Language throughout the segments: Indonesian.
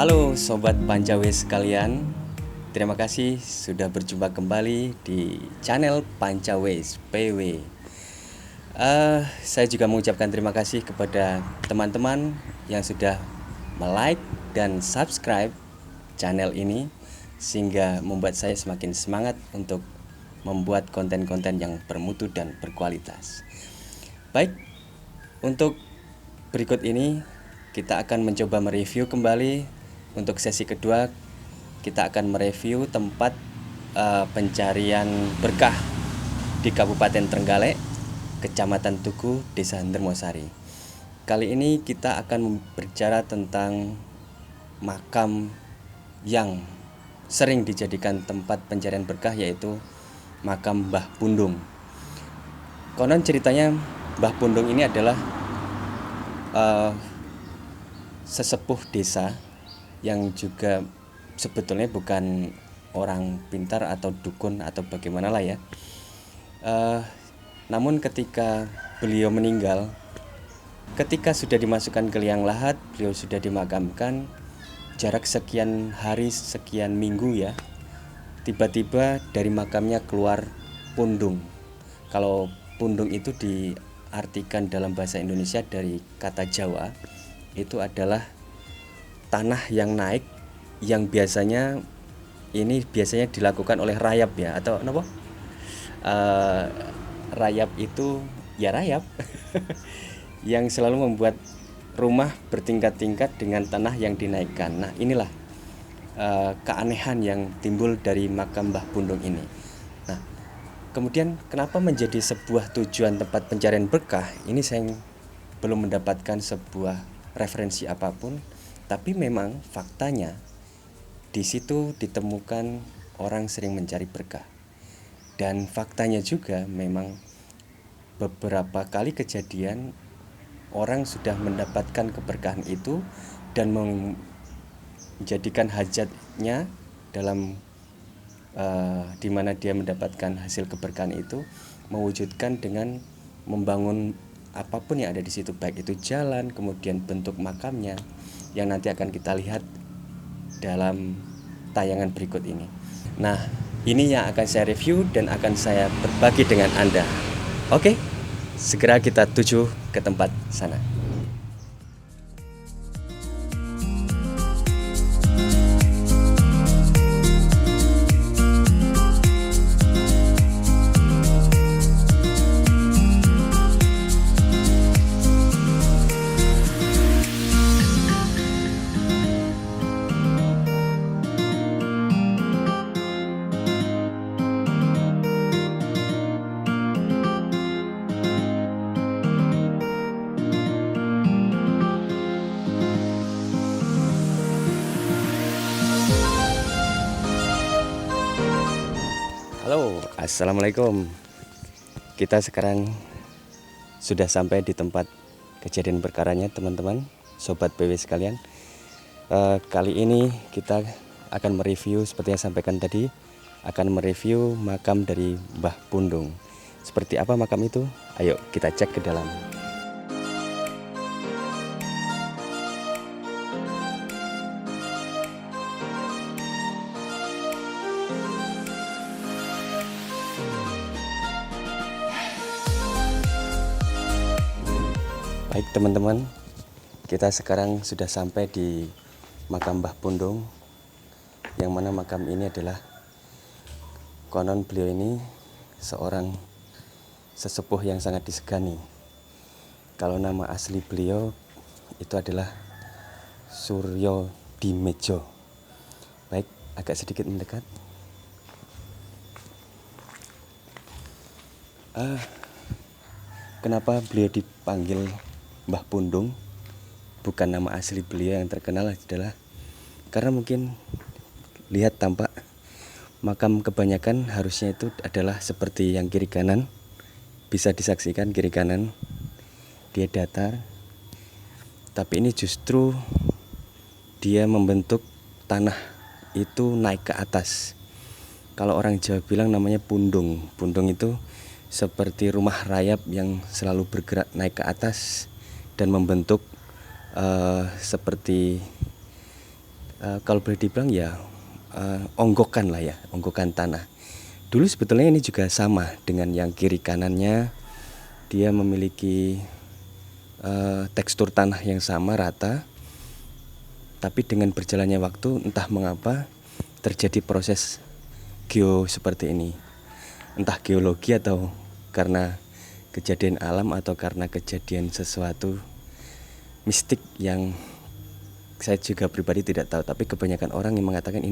Halo Sobat Pancawes sekalian, terima kasih sudah berjumpa kembali di channel Pancawes PW. Saya juga mengucapkan terima kasih kepada teman-teman yang sudah like dan subscribe channel ini, sehingga membuat saya semakin semangat untuk membuat konten-konten yang bermutu dan berkualitas. Baik, untuk berikut ini kita akan mencoba mereview kembali. Untuk sesi kedua kita akan mereview tempat pencarian berkah di Kabupaten Trenggalek, Kecamatan Tugu, Desa Ndermosari. Kali ini kita akan berbicara tentang makam yang sering dijadikan tempat pencarian berkah, yaitu makam Mbah Pundung. Konon ceritanya Mbah Pundung ini adalah sesepuh desa yang juga sebetulnya bukan orang pintar atau dukun atau bagaimana lah ya. Namun ketika beliau meninggal, ketika sudah dimasukkan ke liang lahat, beliau sudah dimakamkan, jarak sekian hari, sekian minggu ya, tiba-tiba dari makamnya keluar pundung. Kalau pundung itu diartikan dalam bahasa Indonesia dari kata Jawa, itu adalah tanah yang naik, yang biasanya dilakukan oleh rayap ya, atau apa? Rayap itu ya rayap yang selalu membuat rumah bertingkat-tingkat dengan tanah yang dinaikkan. Nah, inilah keanehan yang timbul dari makam Mbah Pundung ini. Nah, kemudian kenapa menjadi sebuah tujuan tempat pencarian berkah? Ini saya belum mendapatkan sebuah referensi apapun, tapi memang faktanya di situ ditemukan orang sering mencari berkah. Dan faktanya juga memang beberapa kali kejadian orang sudah mendapatkan keberkahan itu dan menjadikan hajatnya dalam di mana dia mendapatkan hasil keberkahan itu, mewujudkan dengan membangun apapun yang ada di situ, baik itu jalan, kemudian bentuk makamnya, yang nanti akan kita lihat dalam tayangan berikut ini. Nah, ini yang akan saya review dan akan saya berbagi dengan Anda. Oke, segera kita tuju ke tempat sana. Halo, assalamualaikum. Kita sekarang sudah sampai di tempat kejadian perkaranya, teman-teman, sobat PW sekalian. Kali ini kita akan mereview, seperti yang sampaikan tadi, akan mereview makam dari Mbah Pundung. Seperti apa makam itu? Ayo kita cek ke dalam. Baik teman-teman, kita sekarang sudah sampai di makam Mbah Pundung, yang mana makam ini adalah konon beliau ini seorang sesepuh yang sangat disegani. Kalau nama asli beliau itu adalah Suryo Dimejo. Baik, agak sedikit mendekat. Kenapa beliau dipanggil Mbah Pundung, bukan nama asli beliau yang terkenal, adalah karena mungkin lihat tampak makam kebanyakan harusnya itu adalah seperti yang kiri kanan. Bisa disaksikan kiri kanan dia datar, tapi ini justru dia membentuk tanah itu naik ke atas. Kalau orang Jawa bilang namanya pundung. Pundung itu seperti rumah rayap yang selalu bergerak naik ke atas dan membentuk seperti kalau boleh dibilang ya onggokan lah ya, onggokan tanah. Dulu sebetulnya ini juga sama dengan yang kiri kanannya, dia memiliki tekstur tanah yang sama rata, tapi dengan berjalannya waktu entah mengapa terjadi proses seperti ini, entah geologi atau karena kejadian alam atau karena kejadian sesuatu mistik yang saya juga pribadi tidak tahu, tapi kebanyakan orang yang mengatakan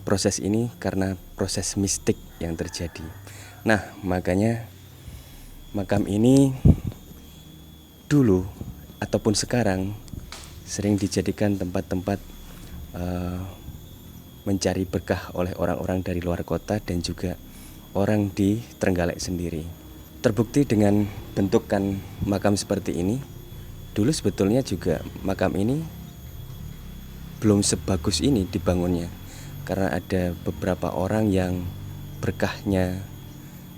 proses ini karena proses mistik yang terjadi. Nah, makanya makam ini dulu ataupun sekarang sering dijadikan tempat-tempat mencari berkah oleh orang-orang dari luar kota dan juga orang di Trenggalek sendiri. Terbukti dengan bentukan makam seperti ini. Dulu sebetulnya juga makam ini belum sebagus ini dibangunnya, karena ada beberapa orang yang berkahnya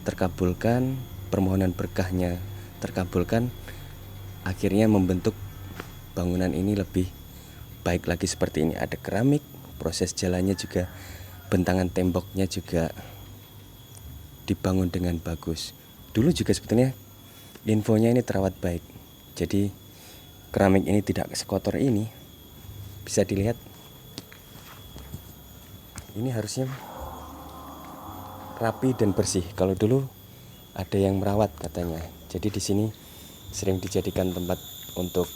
terkabulkan, permohonan berkahnya terkabulkan, akhirnya membentuk bangunan ini lebih baik lagi seperti ini. Ada keramik, proses jalannya juga, bentangan temboknya juga dibangun dengan bagus. Dulu juga sebetulnya infonya ini terawat baik, jadi keramik ini tidak sekotor ini. Bisa dilihat, ini harusnya rapi dan bersih. Kalau dulu ada yang merawat katanya, jadi di sini sering dijadikan tempat untuk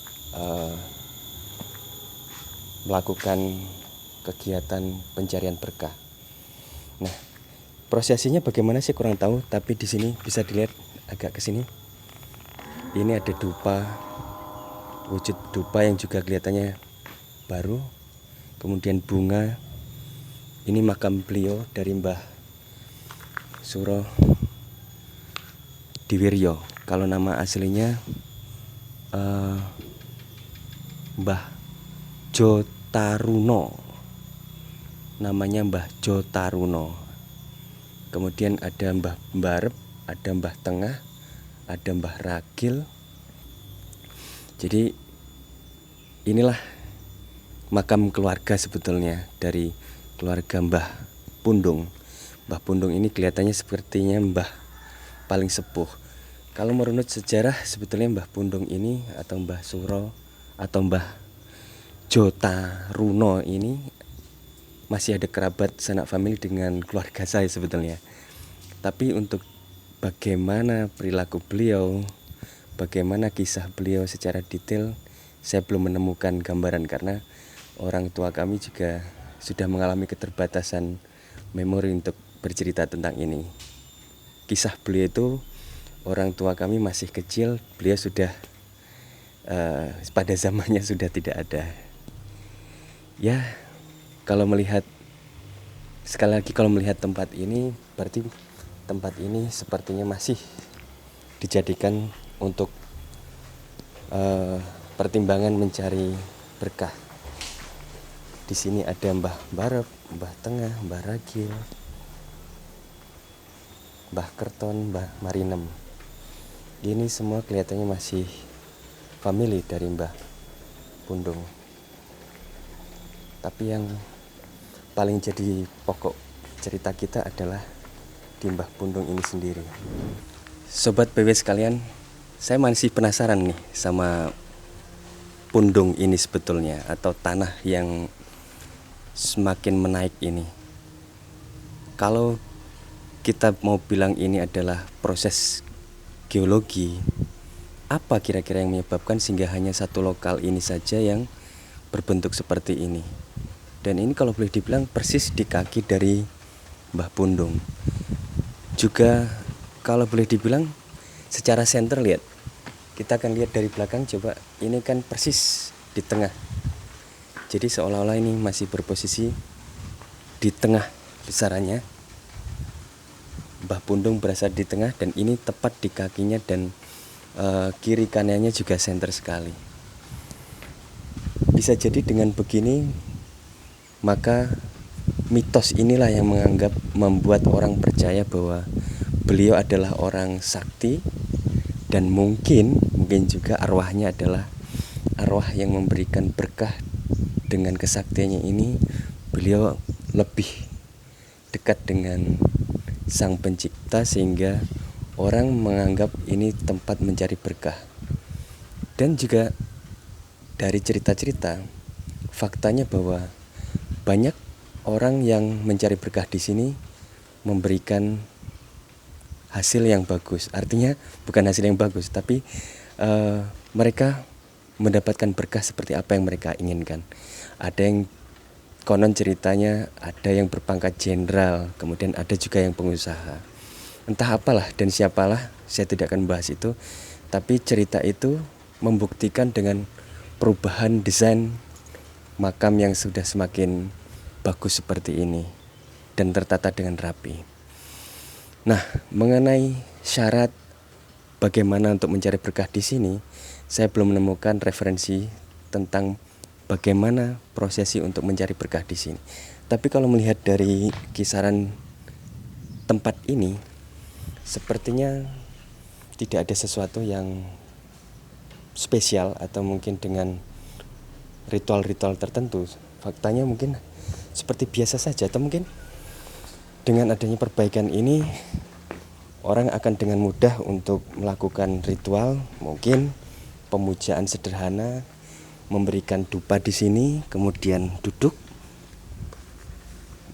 melakukan kegiatan pencarian berkah. Nah, prosesinya bagaimana sih kurang tahu, tapi di sini bisa dilihat agak ke sini. Ini ada dupa, wujud dupa yang juga kelihatannya baru, kemudian bunga. Ini makam beliau dari Mbah Suro Diwiryo. Kalau nama aslinya Mbah Jotaruno, namanya Mbah Jotaruno. Kemudian ada Mbah Barep, ada Mbah Tengah, ada Mbah Ragil. Jadi inilah makam keluarga sebetulnya dari keluarga Mbah Pundung. Mbah Pundung ini kelihatannya sepertinya Mbah paling sepuh. Kalau merunut sejarah, sebetulnya Mbah Pundung ini atau Mbah Suro atau Mbah Jotaruno ini masih ada kerabat sanak famili dengan keluarga saya sebetulnya. Tapi untuk bagaimana perilaku beliau, bagaimana kisah beliau secara detail, saya belum menemukan gambaran karena orang tua kami juga sudah mengalami keterbatasan memori untuk bercerita tentang ini. Kisah beliau itu, orang tua kami masih kecil, beliau sudah pada zamannya sudah tidak ada. Ya, kalau melihat, sekali lagi kalau melihat tempat ini, berarti tempat ini sepertinya masih dijadikan untuk pertimbangan mencari berkah. Di sini ada Mbah Barep, Mbah Tengah, Mbah Ragil, Mbah Kerton, Mbah Marinem. Ini semua kelihatannya masih famili dari Mbah Pundung. Tapi yang paling jadi pokok cerita kita adalah di Mbah Pundung ini sendiri. Sobat PW sekalian, saya masih penasaran nih sama Pundung ini sebetulnya, atau tanah yang semakin menaik ini. Kalau kita mau bilang ini adalah proses geologi, apa kira-kira yang menyebabkan sehingga hanya satu lokal ini saja yang berbentuk seperti ini? Dan ini kalau boleh dibilang persis di kaki dari Mbah Pundung. Juga kalau boleh dibilang secara center, lihat, kita akan lihat dari belakang, coba, ini kan persis di tengah. Jadi seolah-olah ini masih berposisi di tengah besarannya. Mbah Pundung berada di tengah dan ini tepat di kakinya, dan kiri kanannya juga center sekali. Bisa jadi dengan begini, maka mitos inilah yang membuat orang percaya bahwa beliau adalah orang sakti, dan mungkin juga arwahnya adalah arwah yang memberikan berkah dengan kesaktiannya ini beliau lebih dekat dengan Sang Pencipta sehingga orang menganggap ini tempat mencari berkah. Dan juga dari cerita-cerita, faktanya bahwa banyak orang yang mencari berkah di sini memberikan hasil yang bagus. Artinya bukan hasil yang bagus, tapi mereka mendapatkan berkah seperti apa yang mereka inginkan. Ada yang konon ceritanya ada yang berpangkat jenderal, kemudian ada juga yang pengusaha. Entah apalah dan siapalah, saya tidak akan bahas itu. Tapi cerita itu membuktikan dengan perubahan desain makam yang sudah semakin bagus seperti ini dan tertata dengan rapi. Nah, mengenai syarat bagaimana untuk mencari berkah di sini, saya belum menemukan referensi tentang bagaimana prosesi untuk mencari berkah di sini. Tapi kalau melihat dari kisaran tempat ini, sepertinya tidak ada sesuatu yang spesial atau mungkin dengan ritual-ritual tertentu. Faktanya mungkin seperti biasa saja, atau mungkin dengan adanya perbaikan ini orang akan dengan mudah untuk melakukan ritual, mungkin pemujaan sederhana, memberikan dupa di sini, kemudian duduk,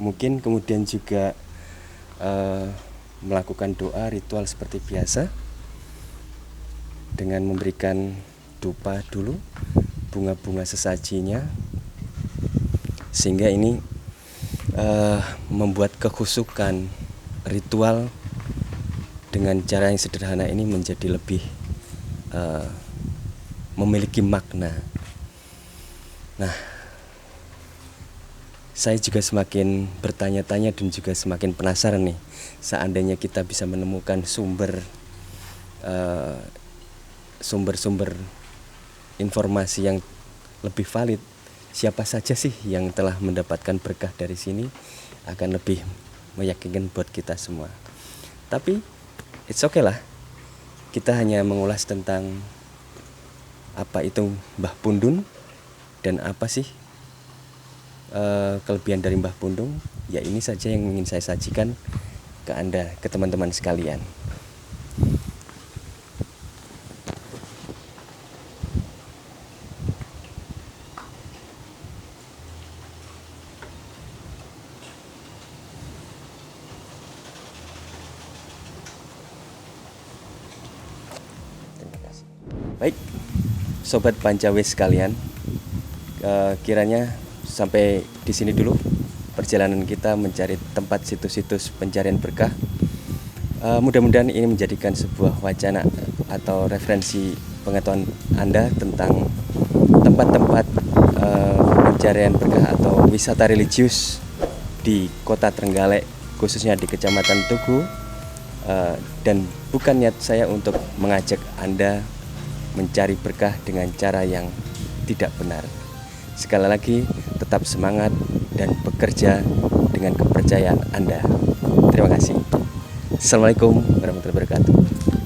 mungkin kemudian juga melakukan doa ritual seperti biasa dengan memberikan dupa dulu, bunga-bunga sesajinya, sehingga ini membuat kekhusyukan ritual dengan cara yang sederhana ini menjadi lebih memiliki makna. Nah, saya juga semakin bertanya-tanya dan juga semakin penasaran nih, seandainya kita bisa menemukan sumber-sumber informasi yang lebih valid, siapa saja sih yang telah mendapatkan berkah dari sini, akan lebih meyakinkan buat kita semua. Tapi it's okay lah, kita hanya mengulas tentang apa itu Mbah Pundung dan apa sih kelebihan dari Mbah Pundung. Ya ini saja yang ingin saya sajikan ke Anda, ke teman-teman sekalian. Baik, sobat Pancawis sekalian, kiranya sampai di sini dulu perjalanan kita mencari tempat situs-situs pencarian berkah. Mudah-mudahan ini menjadikan sebuah wacana atau referensi pengetahuan Anda tentang tempat-tempat pencarian berkah atau wisata religius di Kota Trenggalek, khususnya di Kecamatan Tugu. Dan bukan niat saya untuk mengajak Anda mencari berkah dengan cara yang tidak benar. Sekali lagi, tetap semangat dan bekerja dengan kepercayaan Anda. Terima kasih. Assalamualaikum warahmatullahi wabarakatuh.